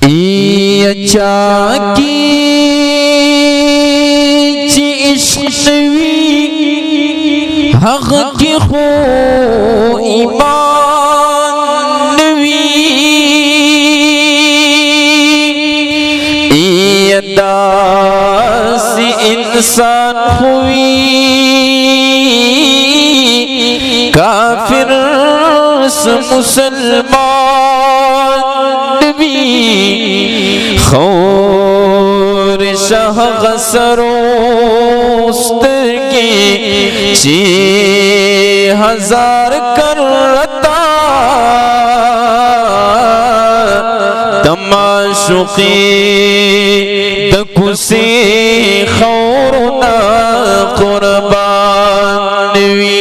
اچھا کی چی عشق نوی حق کی خو ایمان نوی سی انسان ہوئی کافر مسلمان بھی خور شاہ غسروستر کی 6000 کرتا تماشقی دکسی خورنا قربان وی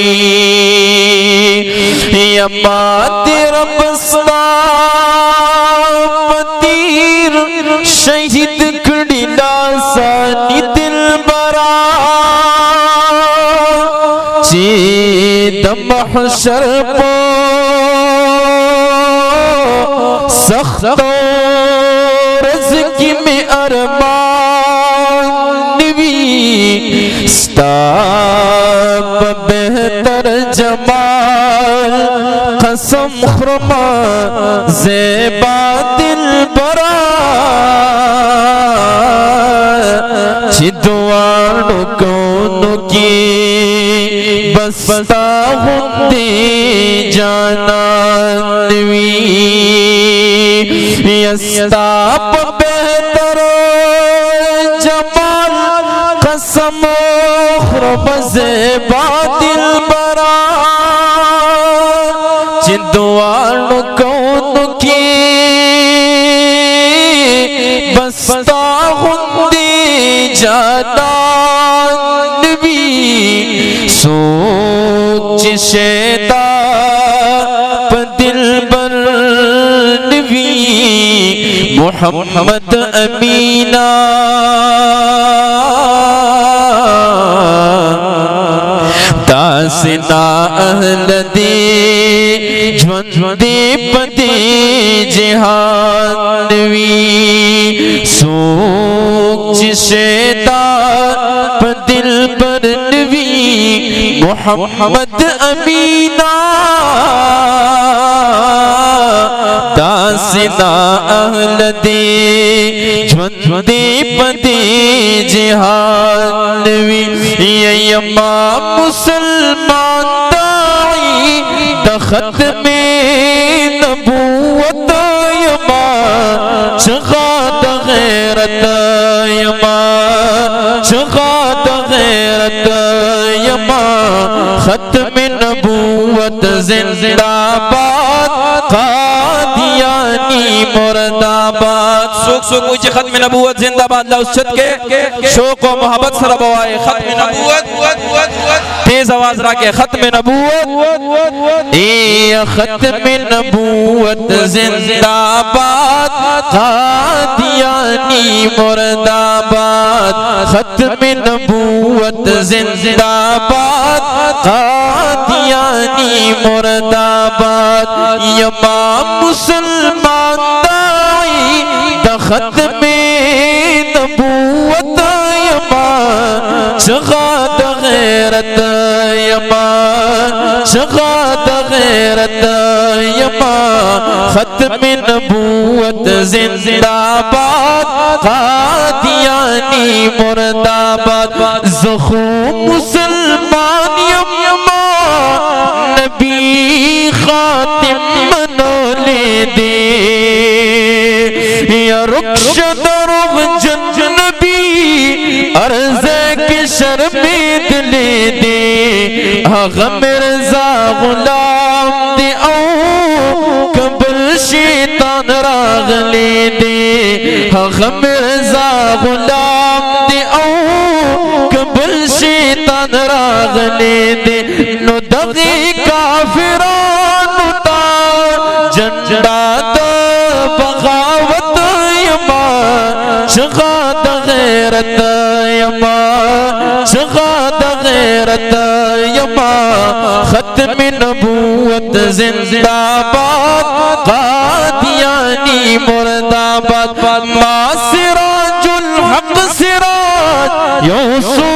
یا ماتی رب پتیر شہید کڑی لاسانی دل برا چید محشر پو سخت رزقی میں ارمان نوی ستاب بہتر جمال قسم خرما زیبا دل برا چی دوارو کونو کی بستا ہوندی جانا نوی یستاب بہتر جمال قسم خرب زیبا دل برا چندوانو کون کی بستا ہوندی جانا نبی سوچ شیطا پدل بر نبی محمد امینہ داسنا اہل دی جوندی پدی جہان وی سوچ شیطان پدل پر نبی محمد امینہ داسنا اہل دی جوندی پدی جہان وی امام مسلمان داعی دا ختم نبوت یما چغا دا غیرت یما چغا دا غیرت یما ختم نبوت زندہ باد قادیانی مرد آباد سوک سوک اوچی ختم نبوت زندہ باد لوسچت کے شوق و محبت سر بوائے ختم نبوت تیز آواز راکے ختم نبوت ختم نبوت زندہ باد قادیانی مرد آباد ختم نبوت زندہ باد قادیانی مرد آباد امام مسلمان داعی دا ختم نبوت یما چغا دا غیرت یما چغا دا غیرت یما ختم نبوت زندہ باد قادیانی مرد آباد زخو مسلمان یما نبی خاتم منولے دے یا رکش درغ جن نبی عرض کے شرمید لے دے آغا مرزا غلام دے او قبل شیطان راغ لے دے آغا مرزا غلام دے او قبل شیطان راغ لے دے نو دغی کافران تا جنڈا دا بغاوت یما چغا دا غیرت یما چغا دا غیرت یما ختم نبوت زندہ باد قادیانی مرد مرداباد ما سراج الحق سراج یوسو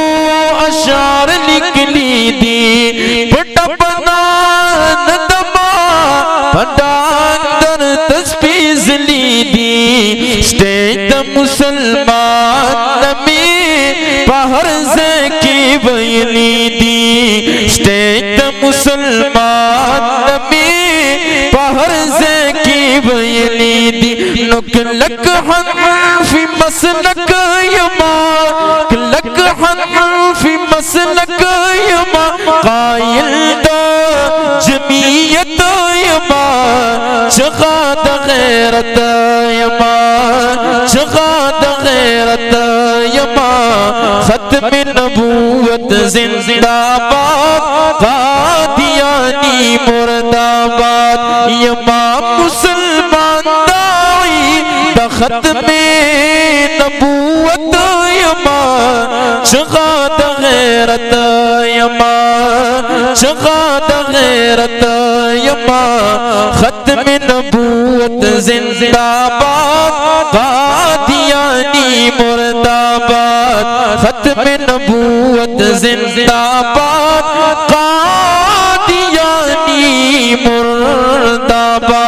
اشعار لکھ لی دی بڑا بنا ندما بڑا اندر تسپیز لی دی سٹیج دا مسلمان نمی باہر سے کی بیلی دی سٹیج دا مسلمان نمی باہر سے کی بیلی دی نک لک حنفی مسلک یما لک حنفی مسلک یما قائل دا جمعیت یما چغاد غیرت یما چغاد غیرت یما ختم نبوت زندہ باد قادیانی مرداباد یما مسلمان داعی دا ختم نبوت یما چغاد غیرت یما چغاد غیرت یما ختم نبوت زندہ باد قادیانی مرداباد ختم نبوت زندہ باد قادیانی مرداباد